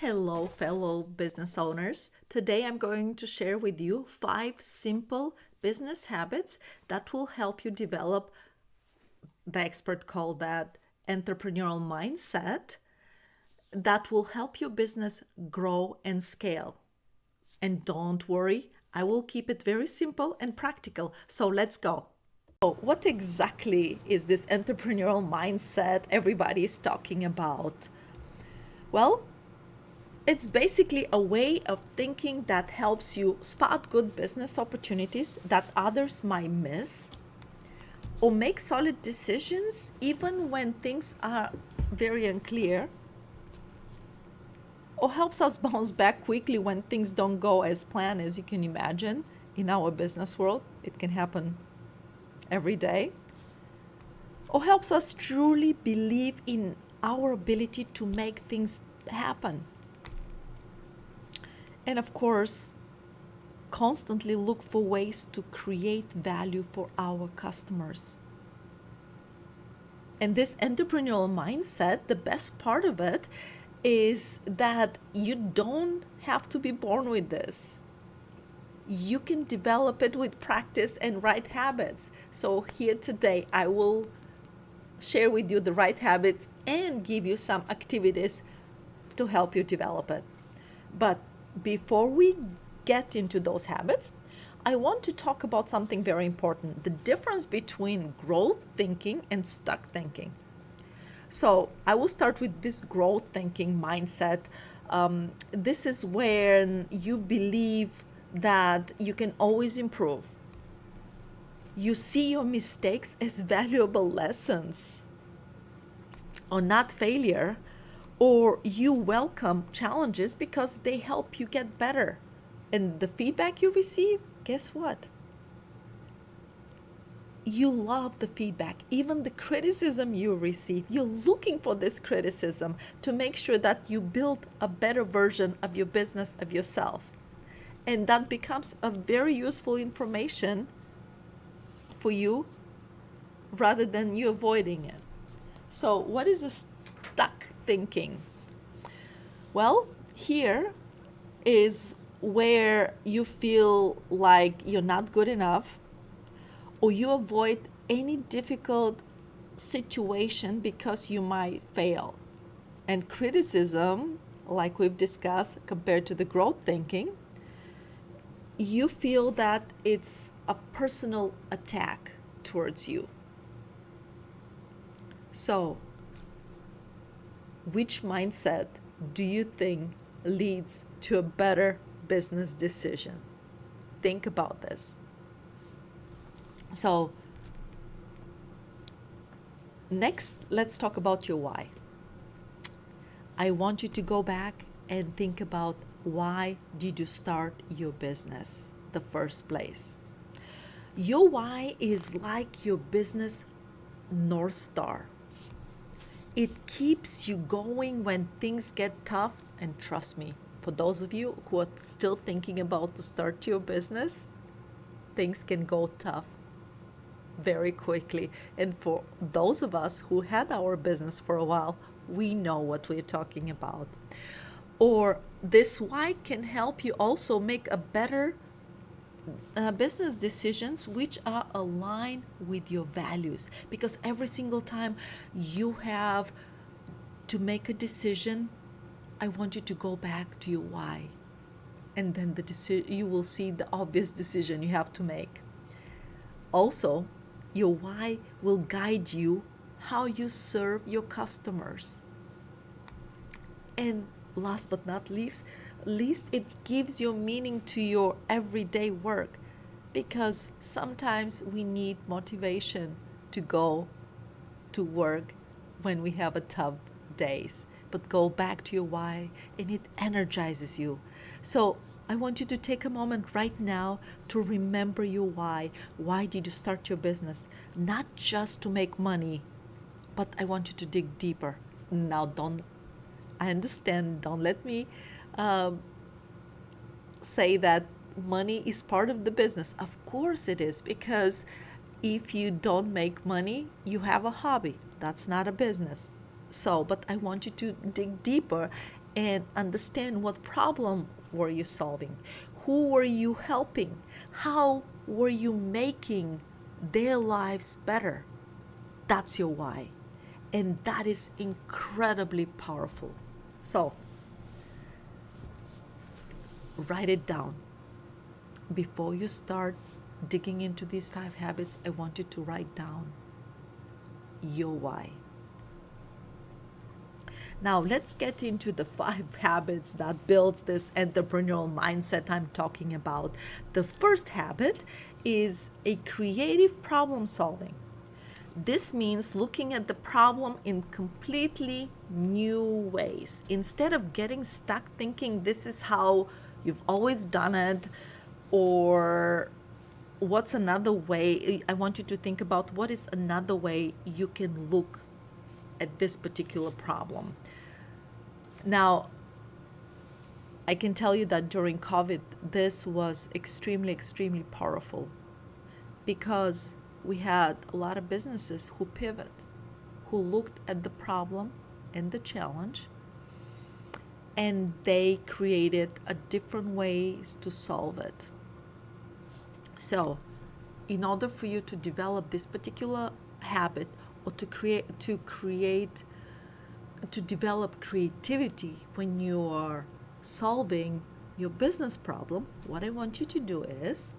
Hello, fellow business owners. Today I'm going to share with you 5 simple business habits that will help you develop, the expert call that entrepreneurial mindset, that will help your business grow and scale. And don't worry, I will keep it very simple and practical. So let's go. So, what exactly is this entrepreneurial mindset everybody is talking about? Well, it's basically a way of thinking that helps you spot good business opportunities that others might miss, or make solid decisions even when things are very unclear, or helps us bounce back quickly when things don't go as planned. As you can imagine, in our business world, it can happen every day, or helps us truly believe in our ability to make things happen. And of course, constantly look for ways to create value for our customers. And this entrepreneurial mindset, the best part of it is that you don't have to be born with this. You can develop it with practice and right habits. So here today, I will share with you the right habits and give you some activities to help you develop it. But before we get into those habits, I want to talk about something very important, the difference between growth thinking and stuck thinking. So I will start with this growth thinking mindset. This is when you believe that you can always improve. You see your mistakes as valuable lessons, or not failure, or you welcome challenges because they help you get better. And the feedback you receive, guess what? You love the feedback, even the criticism you receive. You're looking for this criticism to make sure that you build a better version of your business, of yourself. And that becomes a very useful information for you rather than you avoiding it. So, what is a stuck thinking? Well, here is where you feel like you're not good enough, or you avoid any difficult situation because you might fail. And criticism, like we've discussed, compared to the growth thinking, you feel that it's a personal attack towards you. So, which mindset do you think leads to a better business decision? Think about this. So, next, let's talk about your why. I want you to go back and think about, why did you start your business the first place? Your why is like your business North Star. It keeps you going when things get tough. And trust me, for those of you who are still thinking about to start your business, things can go tough very quickly. And for those of us who had our business for a while, we know what we're talking about. Or this why can help you also make a better business decisions which are aligned with your values, because every single time you have to make a decision, I want you to go back to your why, and then you will see the obvious decision you have to make. Also, your why will guide you how you serve your customers. And last but not least, it gives you meaning to your everyday work, because sometimes we need motivation to go to work when we have a tough days. But go back to your why and it energizes you. So I want you to take a moment right now to remember your why. Why did you start your business? Not just to make money, but I want you to dig deeper. Now, I understand, don't let me say that money is part of the business. Of course it is, because if you don't make money, you have a hobby. That's not a business. So, but I want you to dig deeper and understand what problem were you solving, who were you helping, how were you making their lives better. That's your why, and that is incredibly powerful. So write it down. Before you start digging into these 5 habits, I want you to write down your why. Now let's get into the 5 habits that builds this entrepreneurial mindset I'm talking about. The first habit is a creative problem solving. This means looking at the problem in completely new ways. Instead of getting stuck thinking this is how you've always done it, or what's another way, I want you to think about what is another way you can look at this particular problem. Now, I can tell you that during COVID, this was extremely, extremely powerful because we had a lot of businesses who pivot, who looked at the problem and the challenge, and they created a different ways to solve it. So, in order for you to develop this particular habit or to develop creativity when you are solving your business problem, what I want you to do is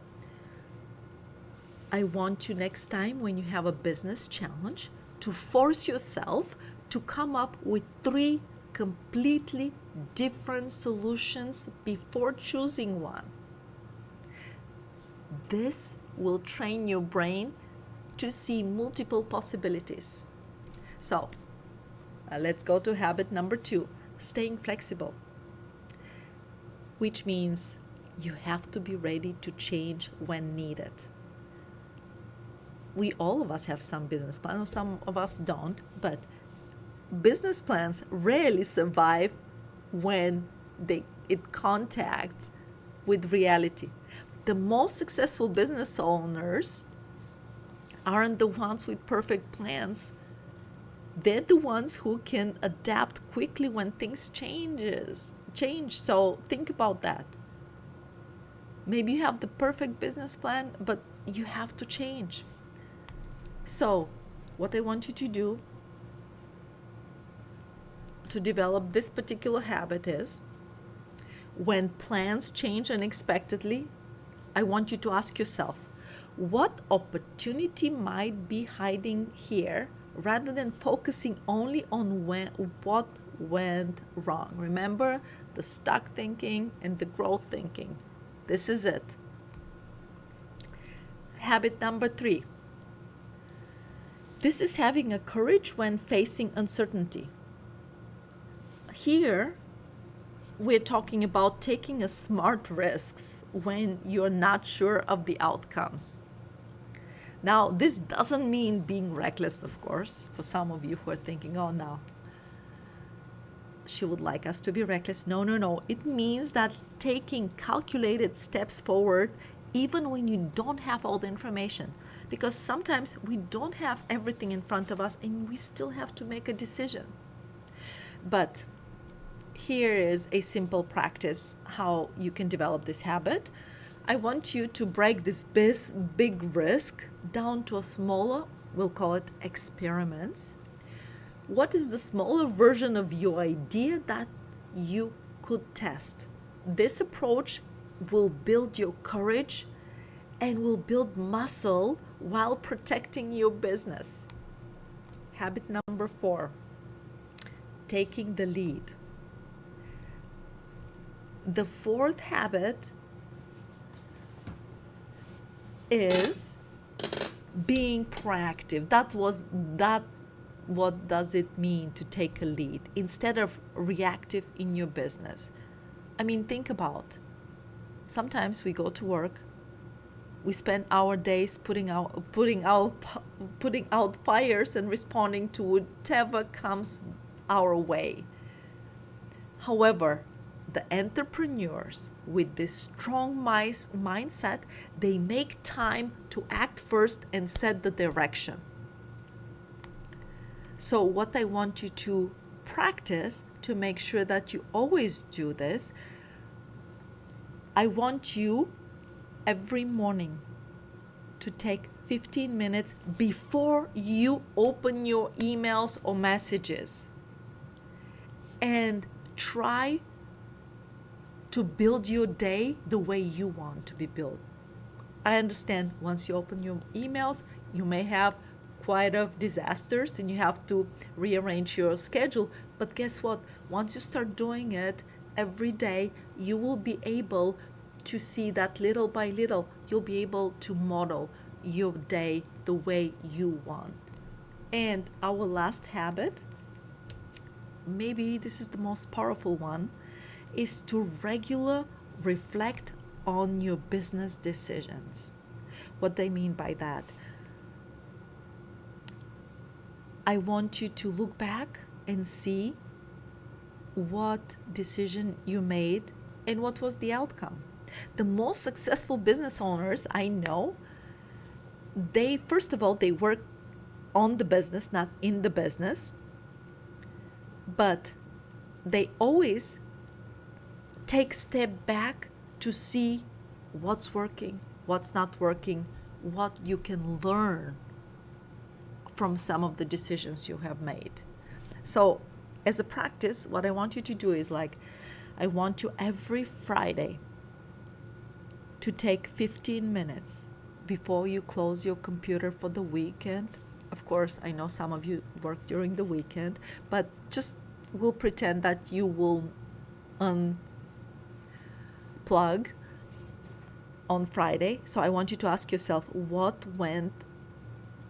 I want you next time when you have a business challenge to force yourself to come up with 3 completely different solutions before choosing one. This will train your brain to see multiple possibilities. So, let's go to habit number 2, staying flexible, which means you have to be ready to change when needed. We all of us have some business plans, some of us don't, but business plans rarely survive when it contacts with reality. The most successful business owners aren't the ones with perfect plans. They're the ones who can adapt quickly when things change. So think about that. Maybe you have the perfect business plan, but you have to change. So what I want you to do to develop this particular habit is when plans change unexpectedly, I want you to ask yourself, what opportunity might be hiding here, rather than focusing only on what went wrong. Remember the stuck thinking and the growth thinking. This is it. Habit number 3. This is having a courage when facing uncertainty. Here, we're talking about taking a smart risks when you're not sure of the outcomes. Now, this doesn't mean being reckless, of course, for some of you who are thinking, oh, no, she would like us to be reckless. No. It means that taking calculated steps forward, even when you don't have all the information. Because sometimes we don't have everything in front of us and we still have to make a decision. But here is a simple practice how you can develop this habit. I want you to break this big risk down to a smaller, we'll call it experiments. What is the smaller version of your idea that you could test? This approach will build your courage and will build muscle while protecting your business. Habit number 4, taking the lead. The 4th habit is being proactive. What does it mean to take a lead instead of reactive in your business? I mean, think about, sometimes we go to work, we spend our days putting out fires and responding to whatever comes our way. However, the entrepreneurs with this strong mindset, they make time to act first and set the direction. So what I want you to practice to make sure that you always do this, I want you every morning to take 15 minutes before you open your emails or messages and try to build your day the way you want to be built. I understand once you open your emails, you may have quite of disasters and you have to rearrange your schedule. But guess what? Once you start doing it every day, you will be able to see that little by little, you'll be able to model your day the way you want. And our last habit, maybe this is the most powerful one, is to regular reflect on your business decisions. What I mean by that, I want you to look back and see what decision you made and what was the outcome. The most successful business owners I know, they first of all, they work on the business, not in the business, but they always take step back to see what's working, what's not working, what you can learn from some of the decisions you have made. So as a practice, what I want you to do is I want you every Friday to take 15 minutes before you close your computer for the weekend. Of course, I know some of you work during the weekend, but just we'll pretend that you will unplug on Friday. So I want you to ask yourself, what went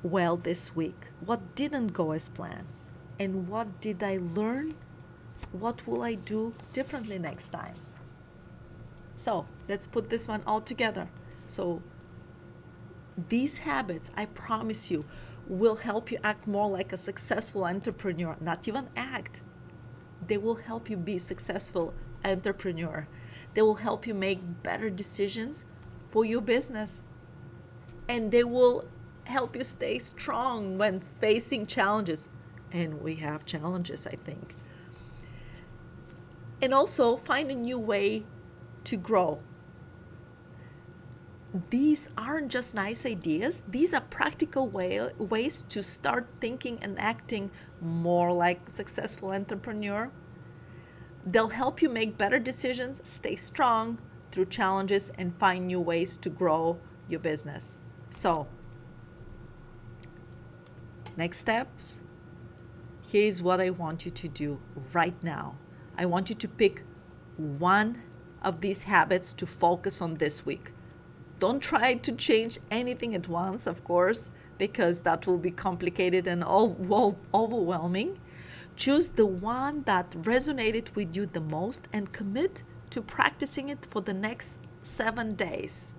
well this week? What didn't go as planned? And what did I learn? What will I do differently next time? So let's put this one all together. So these habits, I promise you, will help you act more like a successful entrepreneur. Not even act. They will help you be a successful entrepreneur. They will help you make better decisions for your business. And they will help you stay strong when facing challenges. And we have challenges, I think. And also find a new way to grow. These aren't just nice ideas. These are practical ways to start thinking and acting more like a successful entrepreneur. They'll help you make better decisions, stay strong through challenges, and find new ways to grow your business. So, next steps. Here's what I want you to do right now. I want you to pick one of these habits to focus on this week. Don't try to change anything at once, of course, because that will be complicated and overwhelming. Choose the one that resonated with you the most and commit to practicing it for the next 7 days.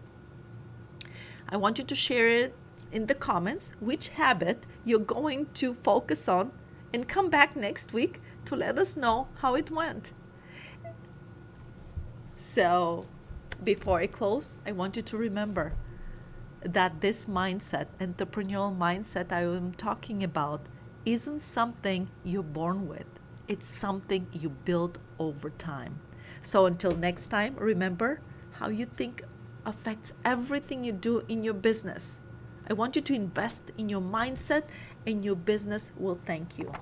I want you to share it in the comments which habit you're going to focus on and come back next week to let us know how it went. So, before I close, I want you to remember that this mindset, entrepreneurial mindset I am talking about, isn't something you're born with. It's something you build over time. So until next time, remember how you think affects everything you do in your business. I want you to invest in your mindset and your business will thank you.